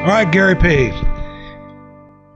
All right, Gary P.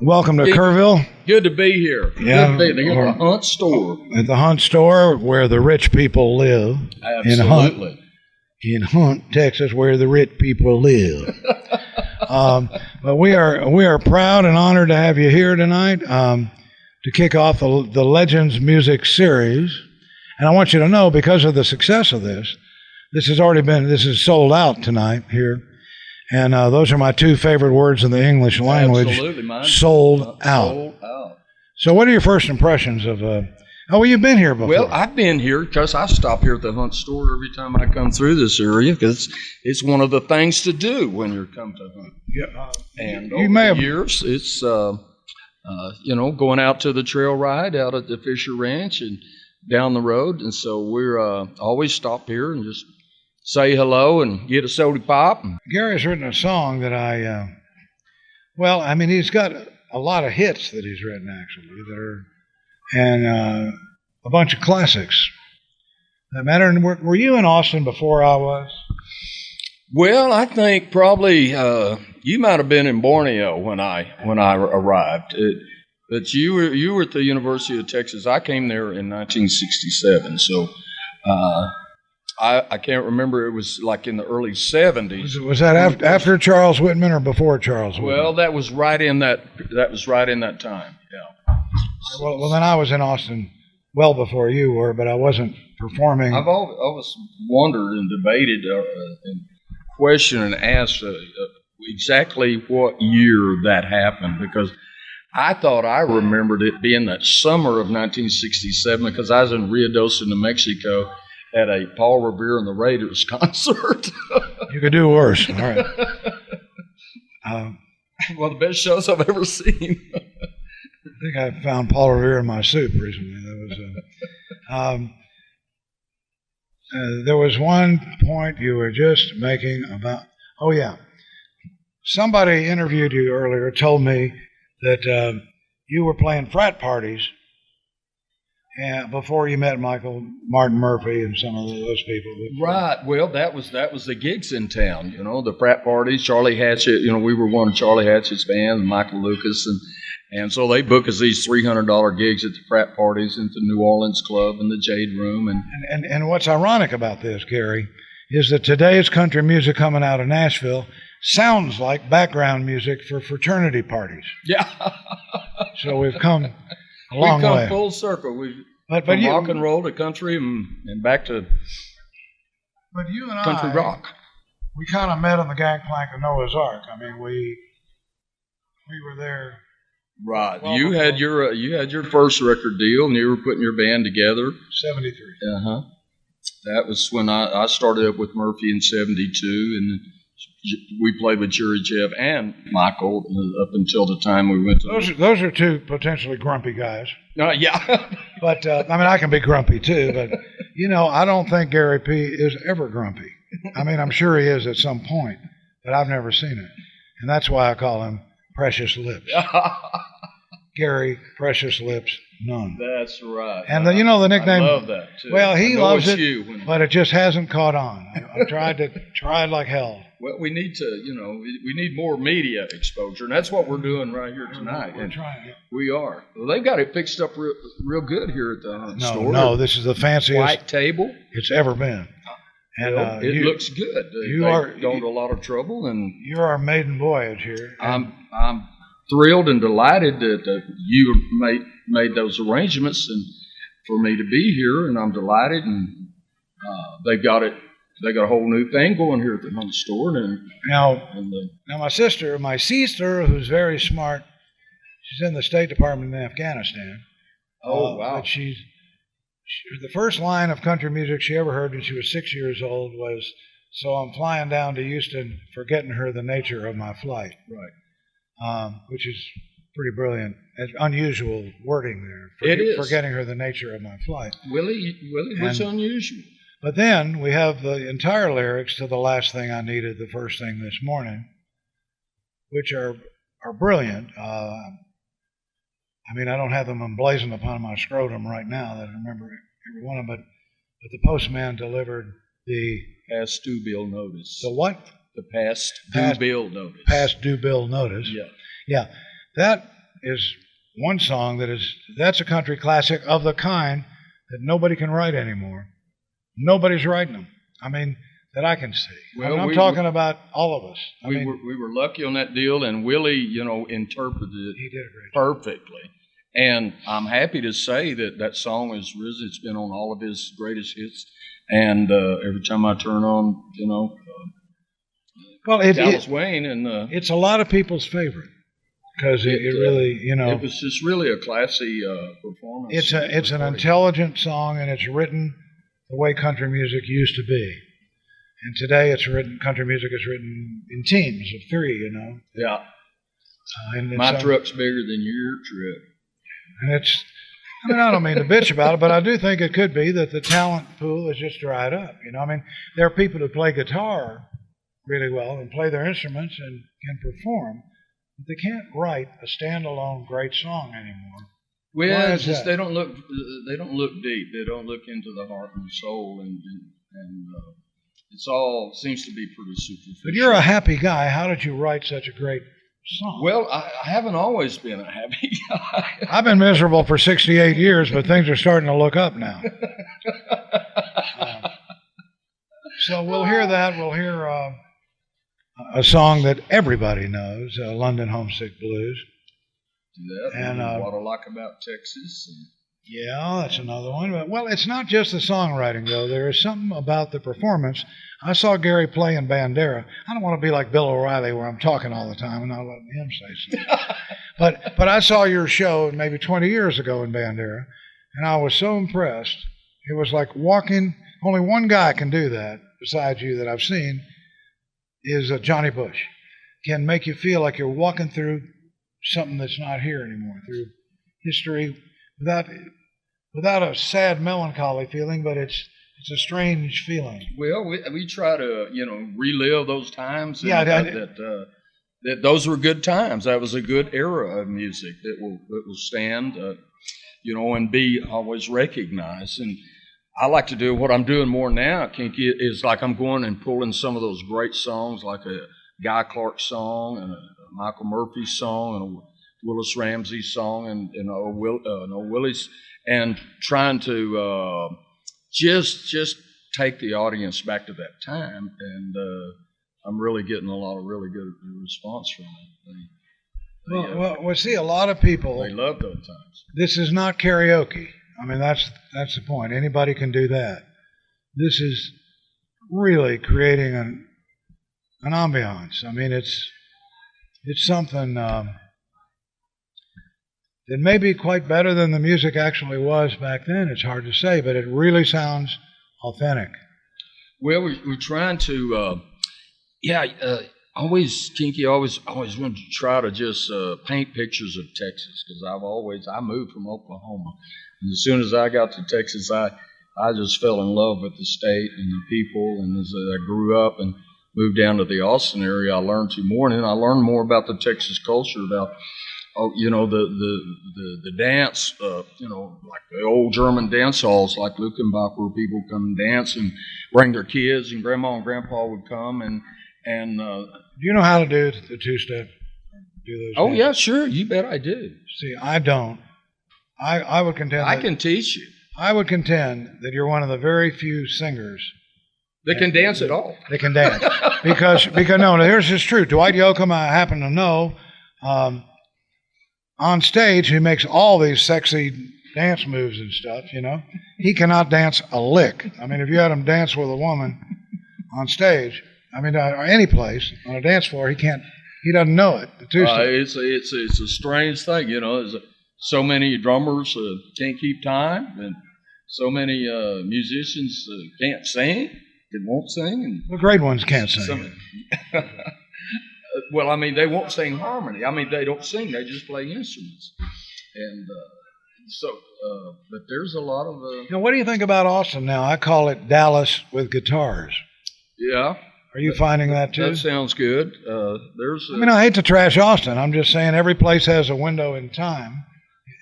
Welcome to Kerrville. Good to be here. Yeah, good to be here at the Hunt store. At the Hunt store, where the rich people live. Absolutely. In Hunt, Texas, where the rich people live. But we are proud and honored to have you here tonight to kick off the Legends Music Series. And I want you to know, because of the success of this is sold out tonight here. And those are my two favorite words in the English language. Absolutely, mine. Sold out. Sold out. So what are your first impressions of... you've been here before. Well, I've been here because I stop here at the Hunt store every time I come through this area because it's one of the things to do when you come to Hunt. Yeah, and over the years, it's, going out to the trail ride out at the Fisher Ranch and down the road. And so we're always stop here and just say hello and get a soda pop. Gary's written a song that he's got a lot of hits that he's written, actually, and a bunch of classics that matter. And were you in Austin before I was? Well, I think probably you might have been in Borneo when I arrived. But you were at the University of Texas. I came there in 1967, so I can't remember. It was like in the early 70s. Was that after Charles Whitman or before Charles Whitman? Well, that was right in that time. Yeah. Well, then I was in Austin well before you were, but I wasn't performing. I've always wondered and debated and questioned and asked exactly what year that happened, because I thought I remembered it being that summer of 1967 because I was in Ruidoso, New Mexico at a Paul Revere and the Raiders concert. You could do worse. All right. One of the best shows I've ever seen. I think I found Paul Revere in my soup recently. There was one point you were just making about. Oh yeah, somebody interviewed you earlier. Told me that you were playing frat parties before you met Martin Murphy and some of those people. Right. Well, that was the gigs in town. The frat parties. Charlie Hatchett. We were one of Charlie Hatchett's bands, Michael Lucas, and so they book us these $300 gigs at the frat parties at the New Orleans Club and the Jade Room. And what's ironic about this, Gary, is that today's country music coming out of Nashville sounds like background music for fraternity parties. Yeah. So we've come a long way. We've come full circle. From rock and roll to country and back to country rock. We kind of met on the gangplank of Noah's Ark. I mean, we were there. Right. You had your first record deal, and you were putting your band together. 73. Uh-huh. That was when I started up with Murphy in 72, and we played with Jerry Jeff and Michael up until the time we went to... Those are two potentially grumpy guys. Yeah. But, I can be grumpy too, but, I don't think Gary P. is ever grumpy. I'm sure he is at some point, but I've never seen it. And that's why I call him Precious Lips. Gary Precious Lips Nunn. That's right. And the nickname. I love that too. Well, he loves it, but it just hasn't caught on. I've tried like hell. Well, we need to, we need more media exposure, and that's what we're doing right here tonight. We're trying. We are. Well, they've got it fixed up real good here at the store. No, this is the fanciest white table it's ever been. And it looks good. They've gone to a lot of trouble, and you're our maiden voyage here. I'm thrilled and delighted that you made those arrangements and for me to be here, and I'm delighted. And they've got it. They got a whole new thing going here at the Nunn store. Now my sister, who's very smart, she's in the State Department in Afghanistan. Oh wow! But the first line of country music she ever heard when she was 6 years old was, "So I'm flying down to Houston, forgetting her the nature of my flight." Right. Which is pretty brilliant. It's unusual wording there. It is. Forgetting her the nature of my flight. Willie, what's unusual? But then we have the entire lyrics to The Last Thing I Needed, The First Thing This Morning, which are brilliant. I don't have them emblazoned upon my scrotum right now that I remember every one of them, but the postman delivered the... Pastubial notice. The what? The past due bill notice. Past due bill notice. Yeah. Yeah. That is one song that's a country classic of the kind that nobody can write anymore. Nobody's writing them. I mean, that I can see. Well, I'm talking about all of us. We were lucky on that deal, and Willie, interpreted it he did a great job. perfectly. And I'm happy to say that song has risen. It's been on all of his greatest hits. And every time I turn on, Dallas Wayne, and it's a lot of people's favorite because it really, it was just really a classy performance. It's an intelligent song, and it's written the way country music used to be. And today, country music is written in teams of 3. Yeah. And my truck's bigger than your truck. And I don't mean to bitch about it, but I do think it could be that the talent pool has just dried up. There are people who play guitar really well and play their instruments and can perform, but they can't write a standalone great song anymore. Well, it's just they don't look deep. They don't look into the heart and soul, and it's all seems to be pretty superficial. But you're a happy guy. How did you write such a great song? Well, I haven't always been a happy guy. I've been miserable for 68 years, but things are starting to look up now. So we'll hear that. We'll hear a song that everybody knows, London Homesick Blues. And what I like about Texas. Yeah, that's another one. Well, it's not just the songwriting, though. There is something about the performance. I saw Gary play in Bandera. I don't want to be like Bill O'Reilly where I'm talking all the time and not letting him say something. But I saw your show maybe 20 years ago in Bandera, and I was so impressed. It was like walking. Only one guy can do that besides you that I've seen is Johnny Bush. Can make you feel like you're walking through something that's not here anymore, through history without a sad melancholy feeling, but it's a strange feeling. Well, we try to relive those times. Yeah, that those were good times. That was a good era of music that will stand, and be always recognized. And I like to do what I'm doing more now, Kinky, is like I'm going and pulling some of those great songs, like a Guy Clark song and a Michael Murphy song and a Willis Ramsey song and Willie's, and trying to just take the audience back to that time, and I'm really getting a lot of really good response from it. Well, see, a lot of people, they love those times. This is not karaoke. I mean, that's the point. Anybody can do that. This is really creating an ambiance. I mean, it's something that may be quite better than the music actually was back then. It's hard to say, but it really sounds authentic. Well, we're trying to, Kinky always wanted to try to just paint pictures of Texas, because I moved from Oklahoma, and as soon as I got to Texas, I just fell in love with the state and the people, and as I grew up and moved down to the Austin area, I learned more, and then I learned more about the Texas culture, about the dance, like the old German dance halls like Luckenbach, where people come and dance and bring their kids, and Grandma and Grandpa would come and do you know how to do the two-step? Do those? Oh, yeah, sure. You bet I do. See, I don't. I would contend I can teach you. I would contend that you're one of the very few singers that can dance at all. They can dance. because no, here's just true. Dwight Yoakam, I happen to know, on stage, he makes all these sexy dance moves and stuff, He cannot dance a lick. I mean, if you had him dance with a woman on stage, or any place on a dance floor, he doesn't know it. The two-step. It's a strange thing, There's so many drummers can't keep time, and so many musicians can't sing, and won't sing. And the great ones can't sing. Well, they won't sing harmony. They don't sing; they just play instruments. And but there's a lot of. Now, what do you think about Austin now? I call it Dallas with guitars. Yeah. Are you finding that too? That sounds good. I hate to trash Austin. I'm just saying every place has a window in time,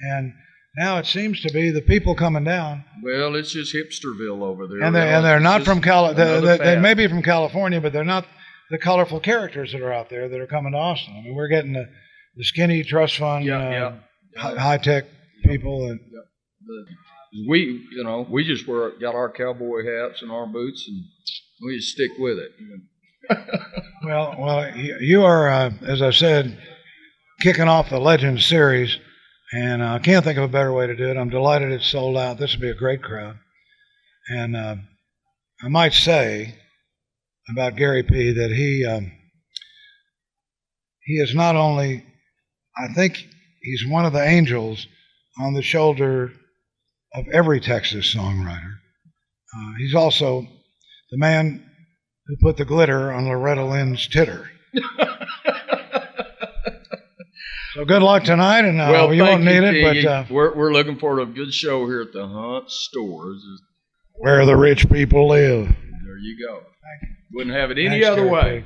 and now it seems to be the people coming down. Well, it's just hipsterville over there. And they're not from California. They may be from California, but they're not the colorful characters that are out there that are coming to Austin. I mean, we're getting the skinny trust fund, high tech people, and we just got our cowboy hats and our boots, and we just stick with it. Well, you are, as I said, kicking off the Legends series, and I can't think of a better way to do it. I'm delighted it's sold out. This will be a great crowd, and I might say about Gary P. that he is not only, I think he's one of the angels on the shoulder of every Texas songwriter. He's also the man who put the glitter on Loretta Lynn's titter. So good luck tonight, and you won't need it, but we're looking for a good show here at the Hunt Stores, where the rich people live. There you go. Wouldn't have it any other way.